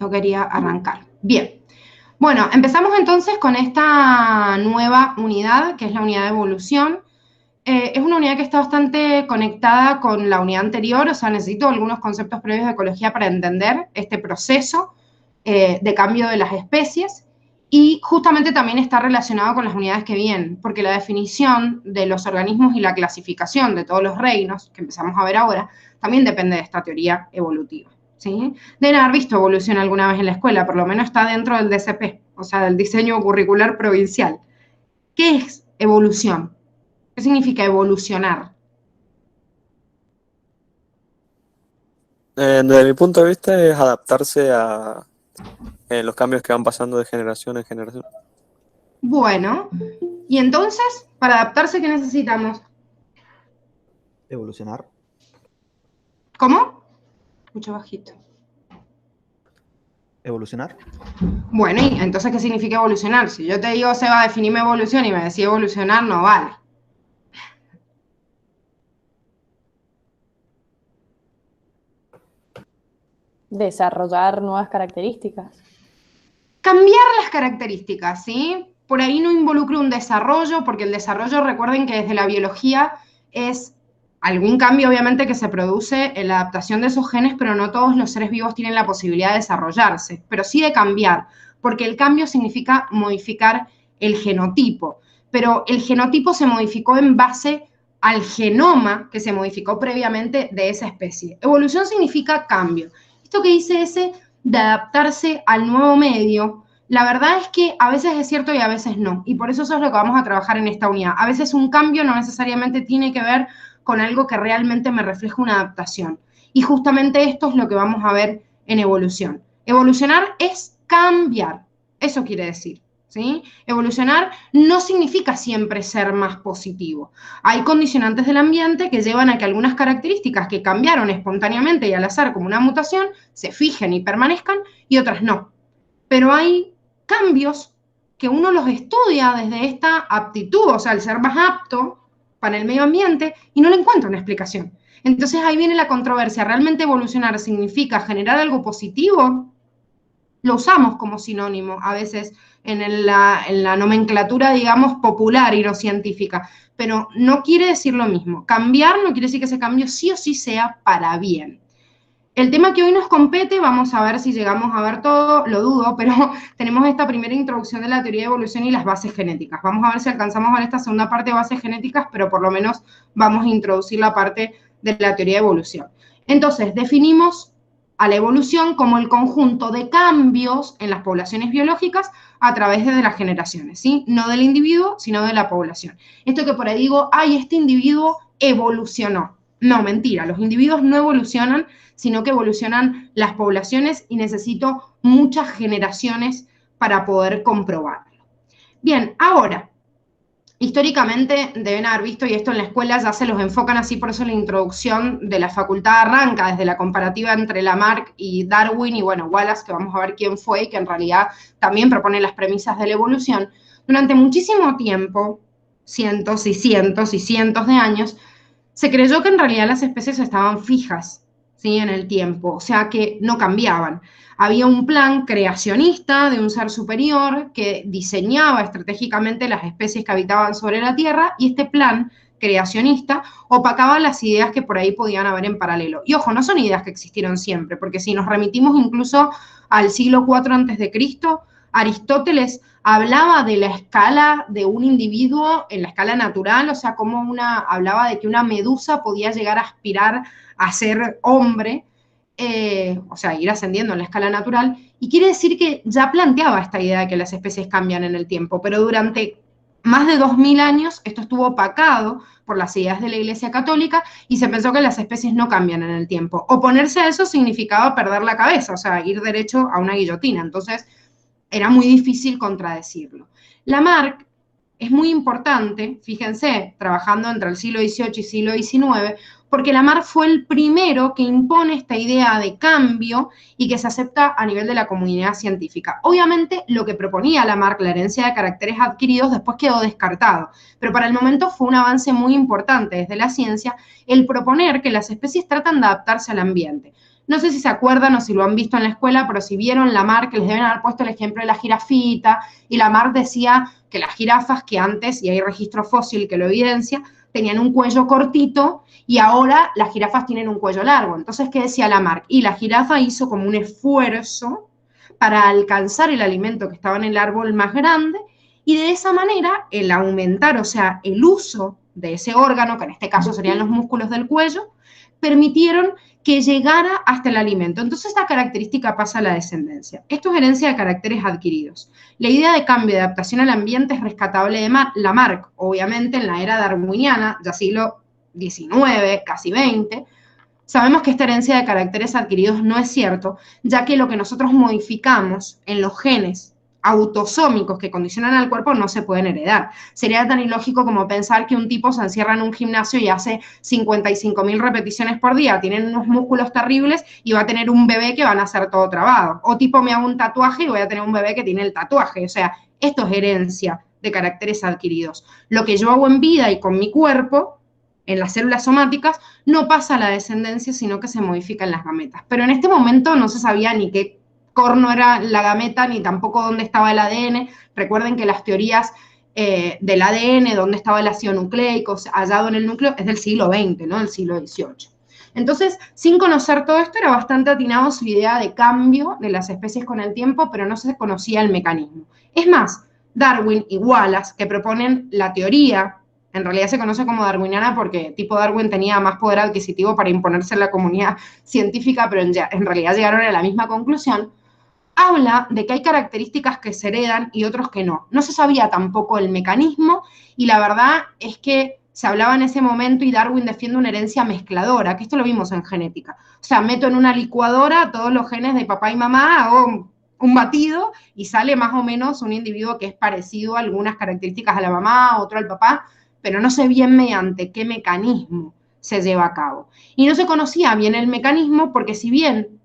No quería arrancar. Bien. Bueno, empezamos entonces con esta nueva unidad, que es la unidad de evolución. Es una unidad que está bastante conectada con la unidad anterior, o sea, necesito algunos conceptos previos de ecología para entender este proceso de cambio de las especies, y justamente también está relacionado con las unidades que vienen, porque la definición de los organismos y la clasificación de todos los reinos, que empezamos a ver ahora, también depende de esta teoría evolutiva. ¿Sí? Deben haber visto evolución alguna vez en la escuela, por lo menos está dentro del DCP, o sea, del diseño curricular provincial. ¿Qué es evolución? ¿Qué significa evolucionar? Desde mi punto de vista es adaptarse a los cambios que van pasando de generación en generación. Bueno, y entonces, para adaptarse, ¿qué necesitamos? Evolucionar. ¿Cómo? Mucho bajito. Evolucionar. Bueno, y entonces, ¿qué significa evolucionar? Si yo te digo, Seba, definime evolución y me decís evolucionar, no vale. Desarrollar nuevas características. Cambiar las características, ¿sí? Por ahí no involucra un desarrollo, porque el desarrollo, recuerden que desde la biología es algún cambio, obviamente, que se produce en la adaptación de esos genes, pero no todos los seres vivos tienen la posibilidad de desarrollarse, pero sí de cambiar, porque el cambio significa modificar el genotipo, pero el genotipo se modificó en base al genoma que se modificó previamente de esa especie. Evolución significa cambio. Esto que dice ese de adaptarse al nuevo medio, la verdad es que a veces es cierto y a veces no, y por eso es lo que vamos a trabajar en esta unidad. A veces un cambio no necesariamente tiene que ver con algo que realmente me refleja una adaptación, y justamente esto es lo que vamos a ver en evolución. Evolucionar es cambiar, eso quiere decir. ¿Sí? Evolucionar no significa siempre ser más positivo. Hay condicionantes del ambiente que llevan a que algunas características que cambiaron espontáneamente y al azar como una mutación se fijen y permanezcan, y otras no. Pero hay cambios que uno los estudia desde esta aptitud, o sea, el ser más apto para el medio ambiente, y no le encuentra una explicación. Entonces ahí viene la controversia. ¿Realmente evolucionar significa generar algo positivo? Lo usamos como sinónimo a veces en la nomenclatura, digamos, popular y no científica, pero no quiere decir lo mismo. Cambiar no quiere decir que ese cambio sí o sí sea para bien. El tema que hoy nos compete, vamos a ver si llegamos a ver todo, lo dudo, pero tenemos esta primera introducción de la teoría de evolución y las bases genéticas. Vamos a ver si alcanzamos a ver esta segunda parte de bases genéticas, pero por lo menos vamos a introducir la parte de la teoría de evolución. Entonces, definimos a la evolución como el conjunto de cambios en las poblaciones biológicas a través de las generaciones, ¿sí? No del individuo, sino de la población. Esto que por ahí digo, ay, este individuo evolucionó. No, mentira, los individuos no evolucionan, sino que evolucionan las poblaciones, y necesito muchas generaciones para poder comprobarlo. Bien, ahora, históricamente deben haber visto, y esto en la escuela ya se los enfocan así, por eso la introducción de la facultad arranca desde la comparativa entre Lamarck y Darwin, y bueno, Wallace, que vamos a ver quién fue, y que en realidad también propone las premisas de la evolución. Durante muchísimo tiempo, cientos y cientos y cientos de años, se creyó que en realidad las especies estaban fijas, ¿sí? En el tiempo, o sea que no cambiaban. Había un plan creacionista de un ser superior que diseñaba estratégicamente las especies que habitaban sobre la Tierra, y este plan creacionista opacaba las ideas que por ahí podían haber en paralelo. Y ojo, no son ideas que existieron siempre, porque si nos remitimos incluso al siglo IV a.C., Aristóteles hablaba de la escala de un individuo en la escala natural, o sea, como hablaba de que una medusa podía llegar a aspirar a ser hombre, o sea, ir ascendiendo en la escala natural, y quiere decir que ya planteaba esta idea de que las especies cambian en el tiempo, pero durante más de 2000 años esto estuvo opacado por las ideas de la Iglesia Católica, y se pensó que las especies no cambian en el tiempo. Oponerse a eso significaba perder la cabeza, o sea, ir derecho a una guillotina. Entonces, era muy difícil contradecirlo. Lamarck es muy importante, fíjense, trabajando entre el siglo XVIII y siglo XIX, porque Lamarck fue el primero que impone esta idea de cambio y que se acepta a nivel de la comunidad científica. Obviamente, lo que proponía Lamarck, la herencia de caracteres adquiridos, después quedó descartado, pero para el momento fue un avance muy importante desde la ciencia el proponer que las especies tratan de adaptarse al ambiente. No sé si se acuerdan o si lo han visto en la escuela, pero si vieron Lamarck, les deben haber puesto el ejemplo de la jirafita, y Lamarck decía que las jirafas que antes, y hay registro fósil que lo evidencia, tenían un cuello cortito y ahora las jirafas tienen un cuello largo. Entonces, ¿qué decía Lamarck? Y la jirafa hizo como un esfuerzo para alcanzar el alimento que estaba en el árbol más grande, y de esa manera el aumentar, o sea, el uso de ese órgano, que en este caso serían los músculos del cuello, permitieron que llegara hasta el alimento. Entonces esta característica pasa a la descendencia. Esto es herencia de caracteres adquiridos. La idea de cambio y adaptación al ambiente es rescatable de Lamarck, obviamente en la era darwiniana, ya siglo XIX, casi XX. Sabemos que esta herencia de caracteres adquiridos no es cierto, ya que lo que nosotros modificamos en los genes autosómicos que condicionan al cuerpo no se pueden heredar. Sería tan ilógico como pensar que un tipo se encierra en un gimnasio y hace 55.000 repeticiones por día, tienen unos músculos terribles y va a tener un bebé que van a ser todo trabado. O tipo me hago un tatuaje y voy a tener un bebé que tiene el tatuaje. O sea, esto es herencia de caracteres adquiridos. Lo que yo hago en vida y con mi cuerpo, en las células somáticas, no pasa a la descendencia, sino que se modifican las gametas. Pero en este momento no se sabía ni qué corno era la gameta, ni tampoco dónde estaba el ADN. Recuerden que las teorías del ADN, dónde estaba el ácido nucleico, hallado en el núcleo, es del siglo XX, ¿no? Del siglo XVIII. Entonces, sin conocer todo esto, era bastante atinado su idea de cambio de las especies con el tiempo, pero no se conocía el mecanismo. Es más, Darwin y Wallace, que proponen la teoría, en realidad se conoce como darwiniana porque tipo Darwin tenía más poder adquisitivo para imponerse en la comunidad científica, pero en realidad llegaron a la misma conclusión, habla de que hay características que se heredan y otros que no. No se sabía tampoco el mecanismo y la verdad es que se hablaba en ese momento y Darwin defiende una herencia mezcladora, que esto lo vimos en genética. O sea, meto en una licuadora todos los genes de papá y mamá, hago un batido y sale más o menos un individuo que es parecido a algunas características a la mamá, otro al papá, pero no sé bien mediante qué mecanismo se lleva a cabo. Y no se conocía bien el mecanismo porque si bien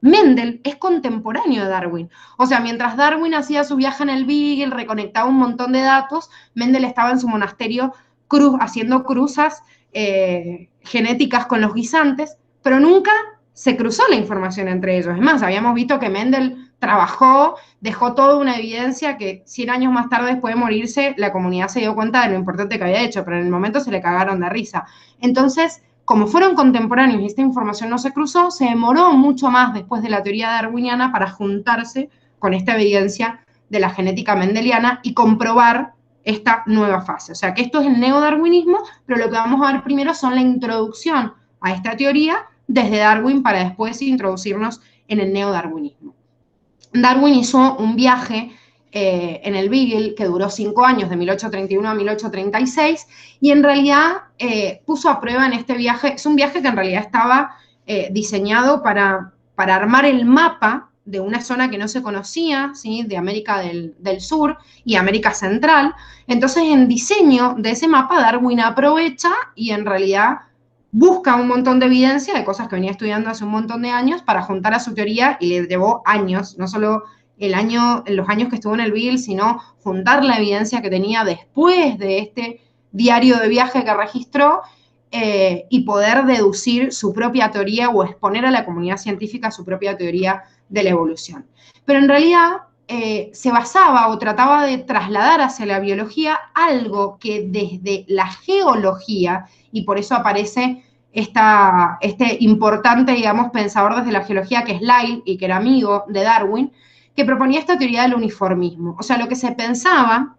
Mendel es contemporáneo de Darwin. O sea, mientras Darwin hacía su viaje en el Beagle, reconectaba un montón de datos, Mendel estaba en su monasterio haciendo cruzas genéticas con los guisantes, pero nunca se cruzó la información entre ellos. Es más, habíamos visto que Mendel trabajó, dejó toda una evidencia que 100 años más tarde, después de morirse, la comunidad se dio cuenta de lo importante que había hecho, pero en el momento se le cagaron de risa. Entonces, como fueron contemporáneos y esta información no se cruzó, se demoró mucho más después de la teoría darwiniana para juntarse con esta evidencia de la genética mendeliana y comprobar esta nueva fase. O sea que esto es el neodarwinismo, pero lo que vamos a ver primero son la introducción a esta teoría desde Darwin para después introducirnos en el neodarwinismo. Darwin hizo un viaje en el Beagle que duró 5 años, de 1831 a 1836, y en realidad puso a prueba en este viaje, es un viaje que en realidad estaba diseñado para armar el mapa de una zona que no se conocía, ¿sí? De América del Sur y América Central. Entonces, en diseño de ese mapa, Darwin aprovecha y en realidad busca un montón de evidencia de cosas que venía estudiando hace un montón de años para juntar a su teoría y le llevó años, no solo los años que estuvo en el Beagle, sino juntar la evidencia que tenía después de este diario de viaje que registró y poder deducir su propia teoría o exponer a la comunidad científica su propia teoría de la evolución. Pero en realidad se basaba o trataba de trasladar hacia la biología algo que desde la geología, y por eso aparece este importante, digamos, pensador desde la geología que es Lyell y que era amigo de Darwin, que proponía esta teoría del uniformismo. O sea, lo que se pensaba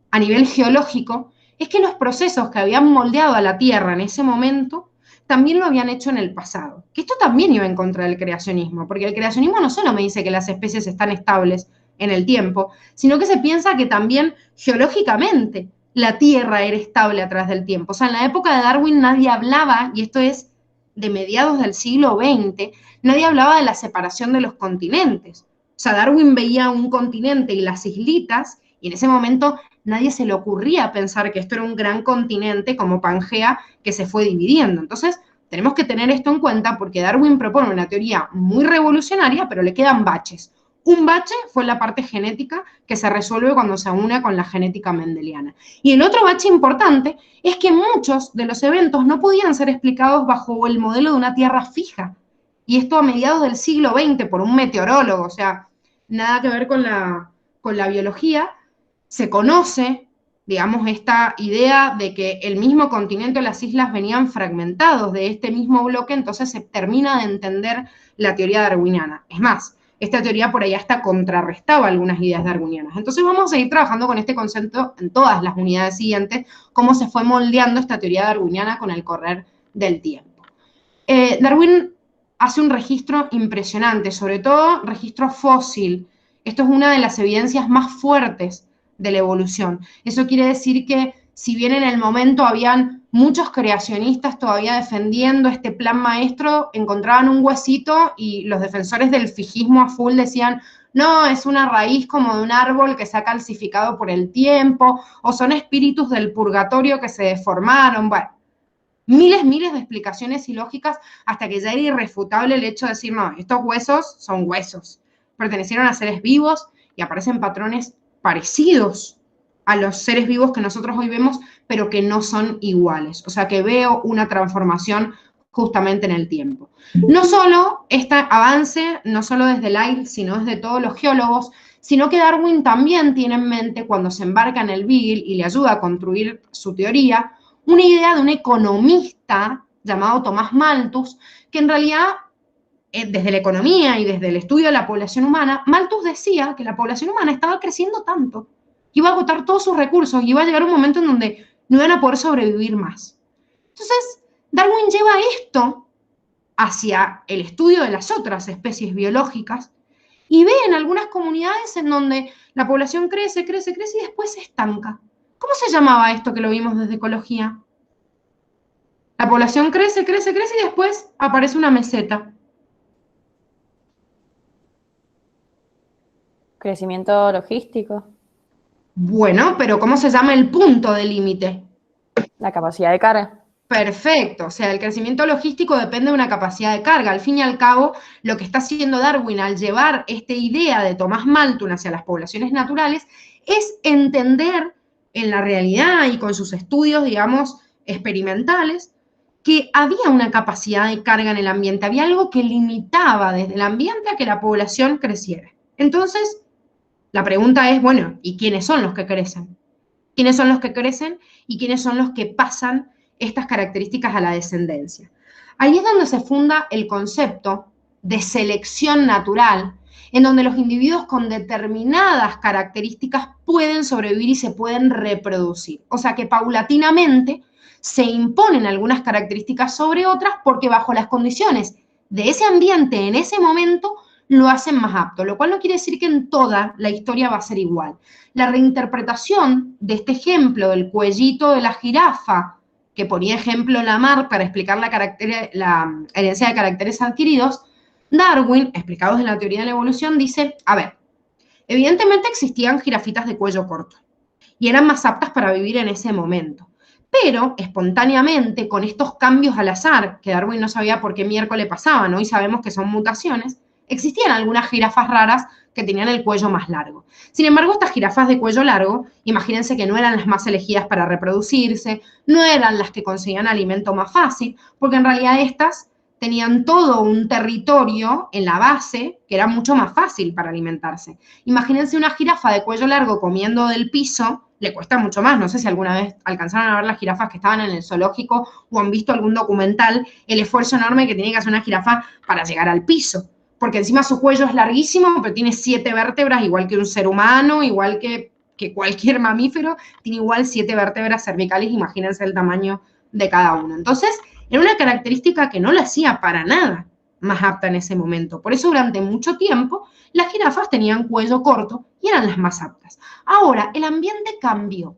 a nivel geológico es que los procesos que habían moldeado a la Tierra en ese momento también lo habían hecho en el pasado. Que esto también iba en contra del creacionismo, porque el creacionismo no solo me dice que las especies están estables en el tiempo, sino que se piensa que también geológicamente la Tierra era estable a través del tiempo. O sea, en la época de Darwin nadie hablaba, y esto es de mediados del siglo XX, nadie hablaba de la separación de los continentes. O sea, Darwin veía un continente y las islitas, y en ese momento nadie se le ocurría pensar que esto era un gran continente como Pangea que se fue dividiendo. Entonces, tenemos que tener esto en cuenta porque Darwin propone una teoría muy revolucionaria, pero le quedan baches. Un bache fue la parte genética que se resuelve cuando se une con la genética mendeliana. Y el otro bache importante es que muchos de los eventos no podían ser explicados bajo el modelo de una Tierra fija. y esto a mediados del siglo XX por un meteorólogo, o sea, nada que ver con la biología, se conoce, digamos, esta idea de que el mismo continente o las islas venían fragmentados de este mismo bloque, entonces se termina de entender la teoría darwiniana. Es más, esta teoría por ahí hasta contrarrestaba algunas ideas darwinianas. Entonces vamos a seguir trabajando con este concepto en todas las unidades siguientes, cómo se fue moldeando esta teoría darwiniana con el correr del tiempo. Darwin hace un registro impresionante, sobre todo registro fósil. Esto es una de las evidencias más fuertes de la evolución. Eso quiere decir que si bien en el momento habían muchos creacionistas todavía defendiendo este plan maestro, encontraban un huesito y los defensores del fijismo a full decían, no, es una raíz como de un árbol que se ha calcificado por el tiempo, o son espíritus del purgatorio que se deformaron, bueno, miles de explicaciones ilógicas hasta que ya era irrefutable el hecho de decir, no, estos huesos son huesos, pertenecieron a seres vivos y aparecen patrones parecidos a los seres vivos que nosotros hoy vemos, pero que no son iguales. O sea, que veo una transformación justamente en el tiempo. No solo este avance, no solo desde Lyell, sino desde todos los geólogos, sino que Darwin también tiene en mente, cuando se embarca en el Beagle y le ayuda a construir su teoría, una idea de un economista llamado Tomás Malthus, que en realidad, desde la economía y desde el estudio de la población humana, Malthus decía que la población humana estaba creciendo tanto, que iba a agotar todos sus recursos y iba a llegar un momento en donde no iban a poder sobrevivir más. Entonces, Darwin lleva esto hacia el estudio de las otras especies biológicas y ve en algunas comunidades en donde la población crece y después se estanca. ¿Cómo se llamaba esto que lo vimos desde ecología? La población crece y después aparece una meseta. Crecimiento logístico. Bueno, pero ¿cómo se llama el punto de límite? La capacidad de carga. Perfecto, o sea, el crecimiento logístico depende de una capacidad de carga. Al fin y al cabo, lo que está haciendo Darwin al llevar esta idea de Thomas Malthus hacia las poblaciones naturales es entender en la realidad y con sus estudios, digamos, experimentales, que había una capacidad de carga en el ambiente, había algo que limitaba desde el ambiente a que la población creciera. Entonces, la pregunta es, bueno, ¿y quiénes son los que crecen? ¿Quiénes son los que crecen y quiénes son los que pasan estas características a la descendencia? Ahí es donde se funda el concepto de selección natural, en donde los individuos con determinadas características pueden sobrevivir y se pueden reproducir. O sea que paulatinamente se imponen algunas características sobre otras porque bajo las condiciones de ese ambiente en ese momento lo hacen más apto, lo cual no quiere decir que en toda la historia va a ser igual. La reinterpretación de este ejemplo del cuellito de la jirafa, que ponía ejemplo Lamarck para explicar la herencia de caracteres adquiridos, Darwin, explicados en la teoría de la evolución, dice, a ver, evidentemente existían jirafitas de cuello corto y eran más aptas para vivir en ese momento. Pero espontáneamente, con estos cambios al azar, que Darwin no sabía por qué miércoles pasaban, hoy sabemos que son mutaciones, existían algunas jirafas raras que tenían el cuello más largo. Sin embargo, estas jirafas de cuello largo, imagínense que no eran las más elegidas para reproducirse, no eran las que conseguían alimento más fácil, porque en realidad estas tenían todo un territorio en la base que era mucho más fácil para alimentarse. Imagínense una jirafa de cuello largo comiendo del piso, le cuesta mucho más. No sé si alguna vez alcanzaron a ver las jirafas que estaban en el zoológico o han visto algún documental, el esfuerzo enorme que tiene que hacer una jirafa para llegar al piso. Porque encima su cuello es larguísimo, pero tiene 7 vértebras, igual que un ser humano, igual que cualquier mamífero, tiene igual 7 vértebras cervicales, imagínense el tamaño de cada uno. Entonces, era una característica que no la hacía para nada más apta en ese momento. Por eso durante mucho tiempo las jirafas tenían cuello corto y eran las más aptas. Ahora, el ambiente cambió.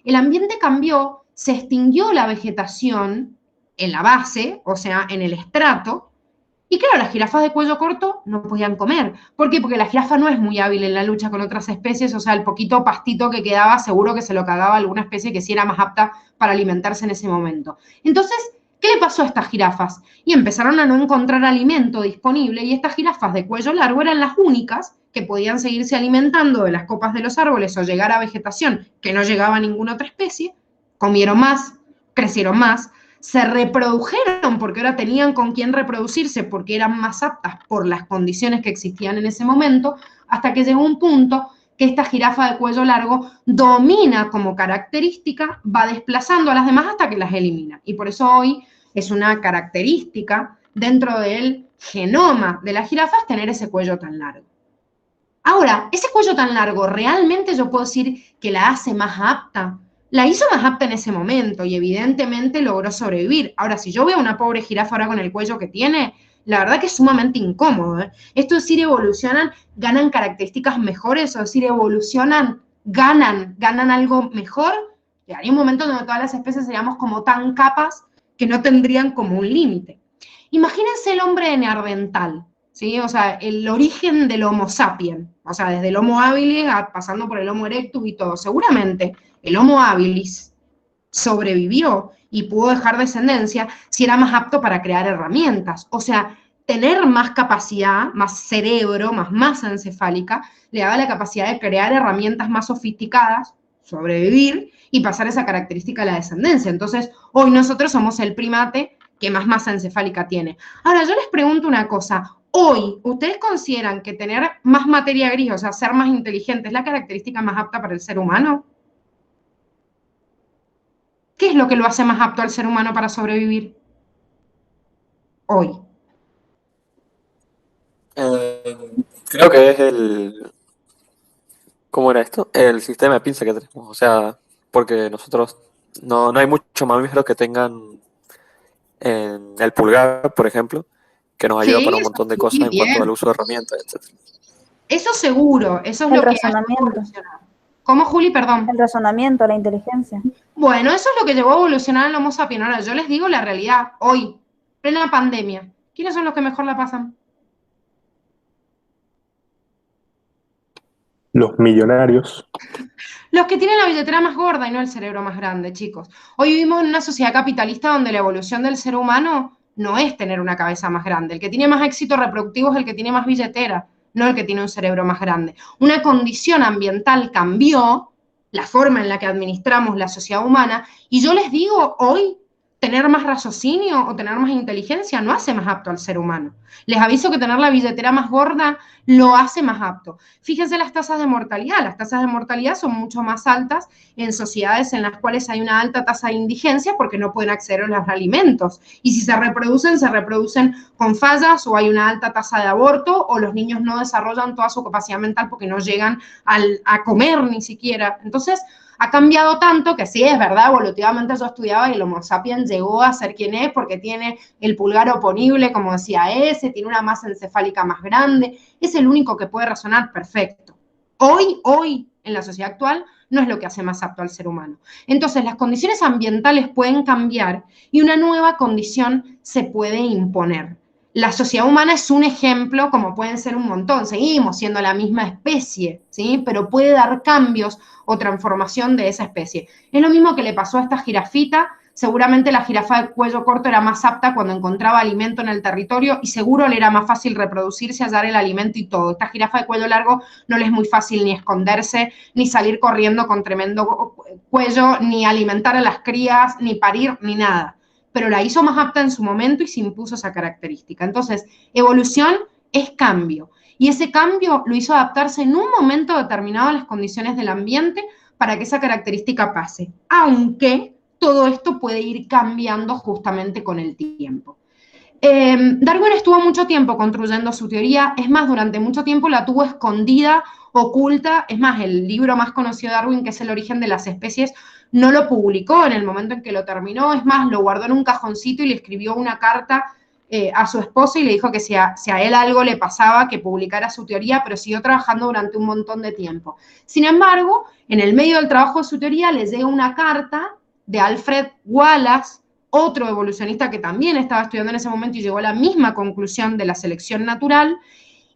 El ambiente cambió, se extinguió la vegetación en la base, o sea, en el estrato, y claro, las jirafas de cuello corto no podían comer. ¿Por qué? Porque la jirafa no es muy hábil en la lucha con otras especies, o sea, el poquito pastito que quedaba seguro que se lo cagaba alguna especie que sí era más apta para alimentarse en ese momento. Entonces, ¿qué le pasó a estas jirafas? Y empezaron a no encontrar alimento disponible y estas jirafas de cuello largo eran las únicas que podían seguirse alimentando de las copas de los árboles o llegar a vegetación que no llegaba a ninguna otra especie, comieron más, crecieron más, se reprodujeron porque ahora tenían con quién reproducirse, porque eran más aptas por las condiciones que existían en ese momento, hasta que llegó un punto que esta jirafa de cuello largo domina como característica, va desplazando a las demás hasta que las elimina. Y por eso hoy es una característica dentro del genoma de las jirafas tener ese cuello tan largo. Ahora, ese cuello tan largo, ¿realmente yo puedo decir que la hace más apta? La hizo más apta en ese momento y evidentemente logró sobrevivir. Ahora, si yo veo a una pobre jirafa ahora con el cuello que tiene, la verdad que es sumamente incómodo, ¿eh? Esto es decir, evolucionan, ganan características mejores, o decir, evolucionan, ganan algo mejor. Llegaría un momento donde todas las especies seríamos como tan capas que no tendrían como un límite. Imagínense el hombre de Neandertal, ¿sí? O sea, el origen del Homo sapiens, o sea, desde el Homo habilis pasando por el Homo erectus y todo. Seguramente el Homo habilis sobrevivió y pudo dejar descendencia si era más apto para crear herramientas. O sea, tener más capacidad, más cerebro, más masa encefálica, le daba la capacidad de crear herramientas más sofisticadas, sobrevivir y pasar esa característica a la descendencia. Entonces, hoy nosotros somos el primate que más masa encefálica tiene. Ahora, yo les pregunto una cosa. Hoy, ¿ustedes consideran que tener más materia gris, o sea, ser más inteligente, es la característica más apta para el ser humano? ¿Qué es lo que lo hace más apto al ser humano para sobrevivir hoy? Creo que es el... ¿Cómo era esto? El sistema de pinza que tenemos. O sea, porque nosotros no hay muchos mamíferos que tengan en el pulgar, por ejemplo, que nos ayuda para Sí, un eso montón de sí, cosas en cuanto al bien. uso de herramientas, etc. Eso seguro, eso es El lo que hace razonamiento, evolucionar. ¿Cómo, Juli? Perdón. el razonamiento, la inteligencia. Bueno, eso es lo que llevó a evolucionar al Homo sapiens. Ahora, yo les digo la realidad, hoy, plena pandemia, ¿quiénes son los que mejor la pasan? Los millonarios. Los que tienen la billetera más gorda y no el cerebro más grande, chicos. Hoy vivimos en una sociedad capitalista donde la evolución del ser humano no es tener una cabeza más grande. El que tiene más éxito reproductivo es el que tiene más billetera, no el que tiene un cerebro más grande. Una condición ambiental cambió la forma en la que administramos la sociedad humana y yo les digo, hoy tener más raciocinio o tener más inteligencia no hace más apto al ser humano. Les aviso que tener la billetera más gorda lo hace más apto. Fíjense las tasas de mortalidad. Las tasas de mortalidad son mucho más altas en sociedades en las cuales hay una alta tasa de indigencia porque no pueden acceder a los alimentos. Y si se reproducen con fallas o hay una alta tasa de aborto o los niños no desarrollan toda su capacidad mental porque no llegan a comer ni siquiera. Entonces, ha cambiado tanto que sí, es verdad, evolutivamente yo estudiaba y el Homo sapiens llegó a ser quien es porque tiene el pulgar oponible, como decía ese, tiene una masa encefálica más grande, es el único que puede razonar perfecto. Hoy, en la sociedad actual, no es lo que hace más apto al ser humano. Entonces, las condiciones ambientales pueden cambiar y una nueva condición se puede imponer. La sociedad humana es un ejemplo, como pueden ser un montón, seguimos siendo la misma especie, ¿sí? Pero puede dar cambios o transformación de esa especie. Es lo mismo que le pasó a esta jirafita. Seguramente la jirafa de cuello corto era más apta cuando encontraba alimento en el territorio y seguro le era más fácil reproducirse, hallar el alimento y todo. Esta jirafa de cuello largo no le es muy fácil ni esconderse, ni salir corriendo con tremendo cuello, ni alimentar a las crías, ni parir, ni nada. Pero la hizo más apta en su momento y se impuso esa característica. Entonces, evolución es cambio. Y ese cambio lo hizo adaptarse en un momento determinado a las condiciones del ambiente para que esa característica pase. Aunque todo esto puede ir cambiando justamente con el tiempo. Darwin estuvo mucho tiempo construyendo su teoría, es más, durante mucho tiempo la tuvo escondida, oculta, es más, el libro más conocido de Darwin, que es El origen de las especies, no lo publicó en el momento en que lo terminó, es más, lo guardó en un cajoncito y le escribió una carta a su esposa y le dijo que si a él algo le pasaba, que publicara su teoría, pero siguió trabajando durante un montón de tiempo. Sin embargo, en el medio del trabajo de su teoría le llega una carta de Alfred Wallace, otro evolucionista que también estaba estudiando en ese momento y llegó a la misma conclusión de la selección natural,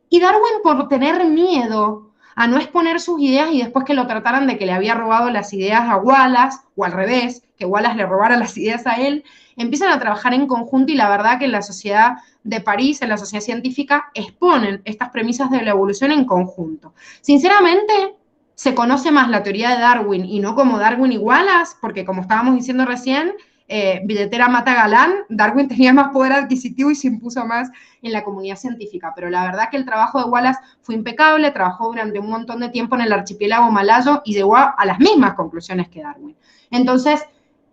y Darwin, por tener miedo a no exponer sus ideas y después que lo trataran de que le había robado las ideas a Wallace, o al revés, que Wallace le robara las ideas a él, empiezan a trabajar en conjunto y la verdad que en la sociedad de París, en la sociedad científica, exponen estas premisas de la evolución en conjunto. Sinceramente, se conoce más la teoría de Darwin y no como Darwin y Wallace, porque como estábamos diciendo recién, billetera mata galán, Darwin tenía más poder adquisitivo y se impuso más en la comunidad científica. Pero la verdad que el trabajo de Wallace fue impecable, trabajó durante un montón de tiempo en el archipiélago malayo y llegó a las mismas conclusiones que Darwin. Entonces,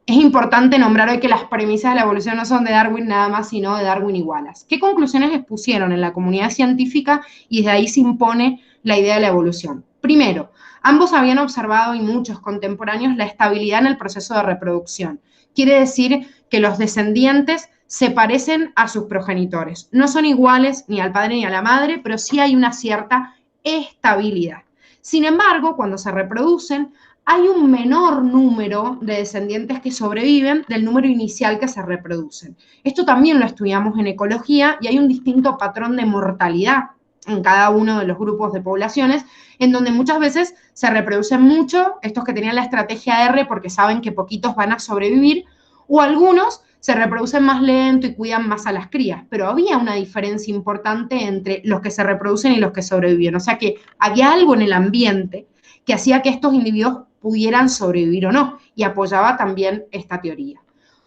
es importante nombrar hoy que las premisas de la evolución no son de Darwin nada más, sino de Darwin y Wallace. ¿Qué conclusiones expusieron en la comunidad científica y desde ahí se impone la idea de la evolución? Primero, ambos habían observado, y muchos contemporáneos, la estabilidad en el proceso de reproducción. Quiere decir que los descendientes se parecen a sus progenitores. No son iguales ni al padre ni a la madre, pero sí hay una cierta estabilidad. Sin embargo, cuando se reproducen, hay un menor número de descendientes que sobreviven del número inicial que se reproducen. Esto también lo estudiamos en ecología y hay un distinto patrón de mortalidad en cada uno de los grupos de poblaciones, en donde muchas veces se reproducen mucho, estos que tenían la estrategia R porque saben que poquitos van a sobrevivir, o algunos se reproducen más lento y cuidan más a las crías, pero había una diferencia importante entre los que se reproducen y los que sobreviven, o sea que había algo en el ambiente que hacía que estos individuos pudieran sobrevivir o no, y apoyaba también esta teoría.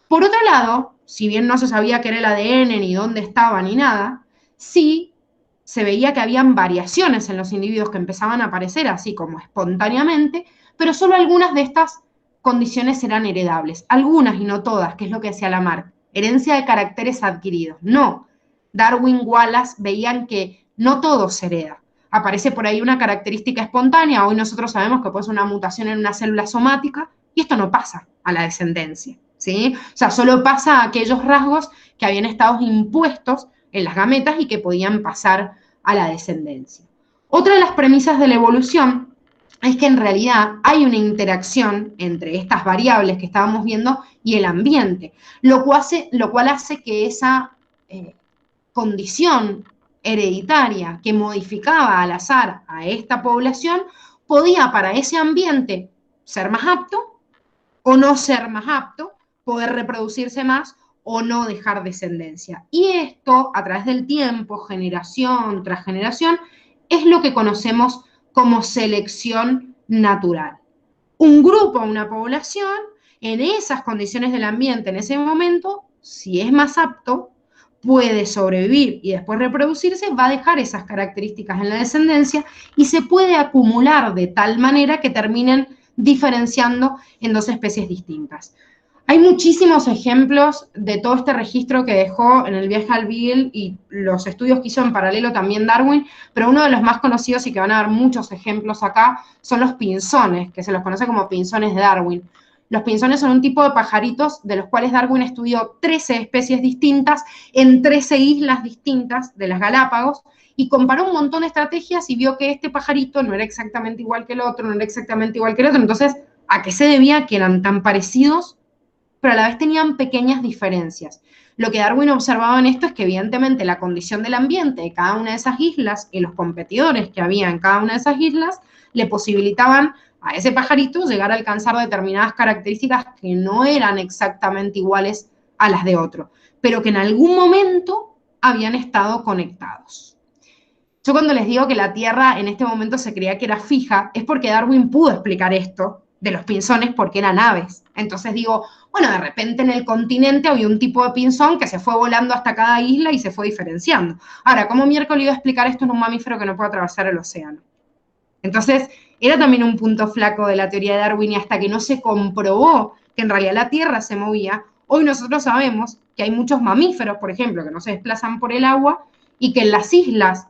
Por otro lado, si bien no se sabía qué era el ADN, ni dónde estaba, ni nada, sí se veía que habían variaciones en los individuos que empezaban a aparecer así como espontáneamente, pero solo algunas de estas condiciones eran heredables, algunas y no todas, que es lo que decía Lamarck, herencia de caracteres adquiridos. No, Darwin, Wallace veían que no todo se hereda. Aparece por ahí una característica espontánea, hoy nosotros sabemos que puede ser una mutación en una célula somática, y esto no pasa a la descendencia, ¿sí? O sea, solo pasa a aquellos rasgos que habían estado impuestos en las gametas y que podían pasar a la descendencia. Otra de las premisas de la evolución es que en realidad hay una interacción entre estas variables que estábamos viendo y el ambiente, lo cual hace que esa condición hereditaria que modificaba al azar a esta población podía para ese ambiente ser más apto o no ser más apto, poder reproducirse más o no dejar descendencia. Y esto, a través del tiempo, generación tras generación, es lo que conocemos como selección natural. Un grupo, una población, en esas condiciones del ambiente, en ese momento, si es más apto, puede sobrevivir y después reproducirse, va a dejar esas características en la descendencia y se puede acumular de tal manera que terminen diferenciando en dos especies distintas. Hay muchísimos ejemplos de todo este registro que dejó en el viaje al Beagle y los estudios que hizo en paralelo también Darwin, pero uno de los más conocidos y que van a dar muchos ejemplos acá son los pinzones, que se los conoce como pinzones de Darwin. Los pinzones son un tipo de pajaritos de los cuales Darwin estudió 13 especies distintas en 13 islas distintas de las Galápagos y comparó un montón de estrategias y vio que este pajarito no era exactamente igual que el otro, no era exactamente igual que el otro. Entonces, ¿a qué se debía que eran tan parecidos, pero a la vez tenían pequeñas diferencias? Lo que Darwin observaba en esto es que evidentemente la condición del ambiente de cada una de esas islas y los competidores que había en cada una de esas islas le posibilitaban a ese pajarito llegar a alcanzar determinadas características que no eran exactamente iguales a las de otro, pero que en algún momento habían estado conectados. Yo cuando les digo que la Tierra en este momento se creía que era fija, es porque Darwin pudo explicar esto de los pinzones porque eran aves. Entonces digo, bueno, de repente en el continente había un tipo de pinzón que se fue volando hasta cada isla y se fue diferenciando. Ahora, ¿cómo miércoles iba a explicar esto en un mamífero que no puede atravesar el océano? Entonces, era también un punto flaco de la teoría de Darwin y hasta que no se comprobó que en realidad la Tierra se movía, hoy nosotros sabemos que hay muchos mamíferos, por ejemplo, que no se desplazan por el agua y que en las islas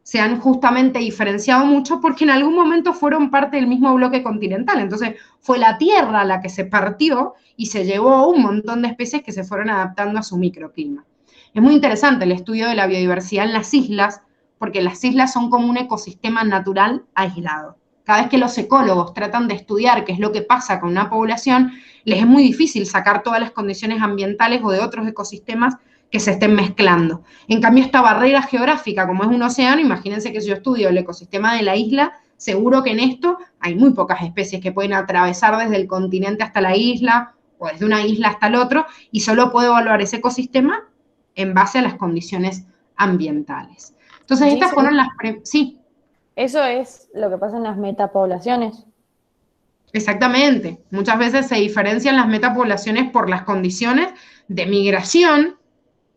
se han justamente diferenciado mucho porque en algún momento fueron parte del mismo bloque continental. Entonces, fue la Tierra la que se partió y se llevó un montón de especies que se fueron adaptando a su microclima. Es muy interesante el estudio de la biodiversidad en las islas, porque las islas son como un ecosistema natural aislado. Cada vez que los ecólogos tratan de estudiar qué es lo que pasa con una población, les es muy difícil sacar todas las condiciones ambientales o de otros ecosistemas que se estén mezclando. En cambio, esta barrera geográfica, como es un océano, imagínense que si yo estudio el ecosistema de la isla, seguro que en esto hay muy pocas especies que pueden atravesar desde el continente hasta la isla o desde una isla hasta el otro, y solo puedo evaluar ese ecosistema en base a las condiciones ambientales. Entonces, estas fueron las... Sí. ¿Eso es lo que pasa en las metapoblaciones? Exactamente. Muchas veces se diferencian las metapoblaciones por las condiciones de migración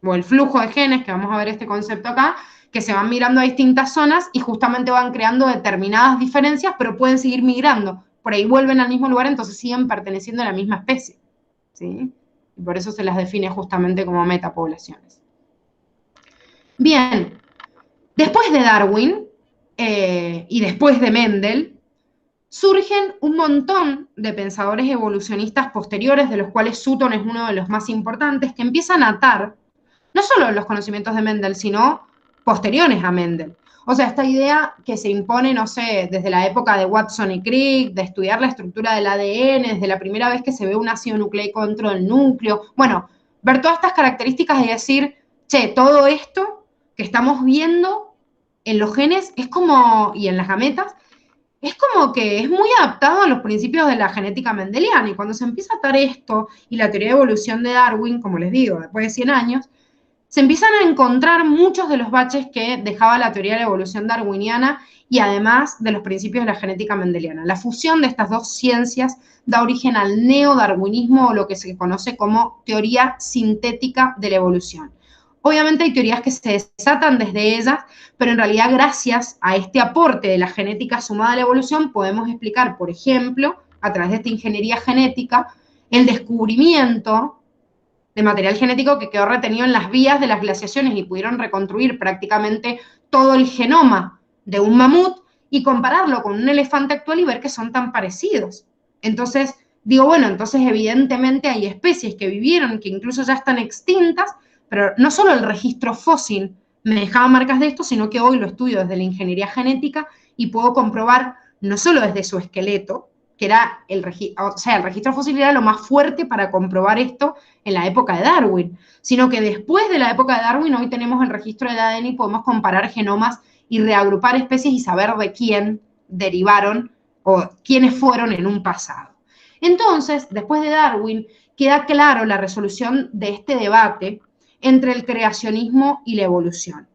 o el flujo de genes, que vamos a ver este concepto acá, que se van migrando a distintas zonas y justamente van creando determinadas diferencias, pero pueden seguir migrando. Por ahí vuelven al mismo lugar, entonces siguen perteneciendo a la misma especie. ¿Sí? Y por eso se las define justamente como metapoblaciones. Bien, después de Darwin y después de Mendel, surgen un montón de pensadores evolucionistas posteriores, de los cuales Sutton es uno de los más importantes, que empiezan a atar no solo los conocimientos de Mendel, sino posteriores a Mendel. O sea, esta idea que se impone, no sé, desde la época de Watson y Crick, de estudiar la estructura del ADN, desde la primera vez que se ve un ácido nucleico dentro del núcleo. Bueno, ver todas estas características y decir, che, todo esto que estamos viendo en los genes es como, y en las gametas, es como que es muy adaptado a los principios de la genética mendeliana. Y cuando se empieza a atar esto y la teoría de evolución de Darwin, como les digo, después de 100 años, se empiezan a encontrar muchos de los baches que dejaba la teoría de la evolución darwiniana y además de los principios de la genética mendeliana. La fusión de estas dos ciencias da origen al neodarwinismo, o lo que se conoce como teoría sintética de la evolución. Obviamente hay teorías que se desatan desde ellas, pero en realidad gracias a este aporte de la genética sumada a la evolución podemos explicar, por ejemplo, a través de esta ingeniería genética, el descubrimiento de material genético que quedó retenido en las vías de las glaciaciones y pudieron reconstruir prácticamente todo el genoma de un mamut y compararlo con un elefante actual y ver que son tan parecidos. Entonces, digo, bueno, entonces evidentemente hay especies que vivieron, que incluso ya están extintas, pero no solo el registro fósil me dejaba marcas de esto, sino que hoy lo estudio desde la ingeniería genética y puedo comprobar no solo desde su esqueleto, que era el registro fósil era lo más fuerte para comprobar esto en la época de Darwin, sino que después de la época de Darwin hoy tenemos el registro del ADN y podemos comparar genomas y reagrupar especies y saber de quién derivaron o quiénes fueron en un pasado. Entonces, después de Darwin, queda claro la resolución de este debate entre el creacionismo y la evolución.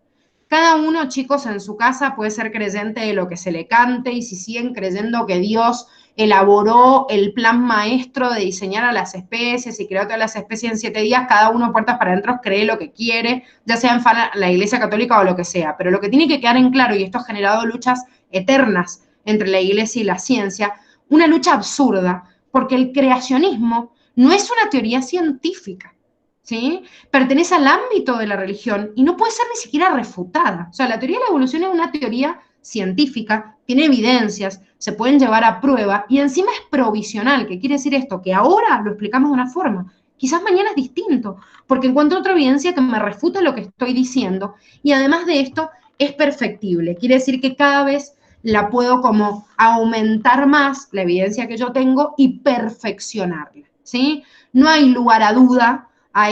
Cada uno, chicos, en su casa puede ser creyente de lo que se le cante y si siguen creyendo que Dios elaboró el plan maestro de diseñar a las especies y creó todas las especies en 7 días, cada uno puertas para adentro cree lo que quiere, ya sea en la Iglesia Católica o lo que sea. Pero lo que tiene que quedar en claro, y esto ha generado luchas eternas entre la Iglesia y la ciencia, una lucha absurda, porque el creacionismo no es una teoría científica. ¿Sí? Pertenece al ámbito de la religión y no puede ser ni siquiera refutada. O sea, la teoría de la evolución es una teoría científica, tiene evidencias, se pueden llevar a prueba y encima es provisional, que quiere decir esto, que ahora lo explicamos de una forma, quizás mañana es distinto, porque encuentro otra evidencia que me refuta lo que estoy diciendo y además de esto es perfectible, quiere decir que cada vez la puedo como aumentar más, la evidencia que yo tengo, y perfeccionarla, ¿sí? No hay lugar a duda a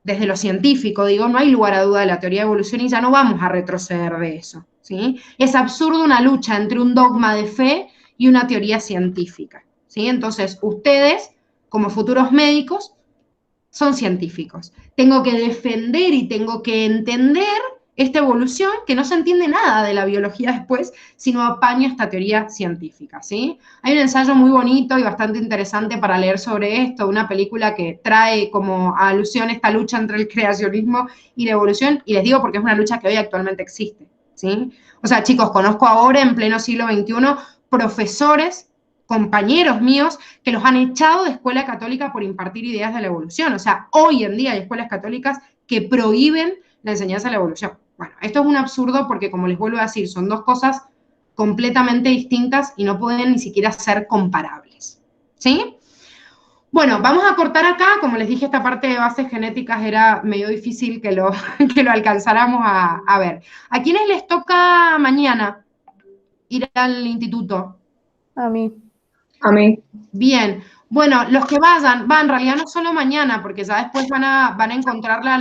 desde lo científico, digo, no hay lugar a duda de la teoría de evolución y ya no vamos a retroceder de eso, ¿sí? Es absurdo una lucha entre un dogma de fe y una teoría científica, ¿sí? Entonces, ustedes, como futuros médicos, son científicos. Tengo que defender y tengo que entender esta evolución, que no se entiende nada de la biología después, sino apaña esta teoría científica, ¿sí? Hay un ensayo muy bonito y bastante interesante para leer sobre esto, una película que trae como alusión esta lucha entre el creacionismo y la evolución, y les digo porque es una lucha que hoy actualmente existe, ¿sí? O sea, chicos, conozco ahora, en pleno siglo XXI, profesores, compañeros míos, que los han echado de escuela católica por impartir ideas de la evolución. O sea, hoy en día hay escuelas católicas que prohíben la enseñanza de la evolución. Bueno, esto es un absurdo porque, como les vuelvo a decir, son dos cosas completamente distintas y no pueden ni siquiera ser comparables. ¿Sí? Bueno, vamos a cortar acá. Como les dije, esta parte de bases genéticas era medio difícil que lo alcanzáramos a ver. ¿A quiénes les toca mañana ir al instituto? A mí. A mí. Bien. Bueno, los que vayan, en realidad no solo mañana, porque ya después van a encontrarla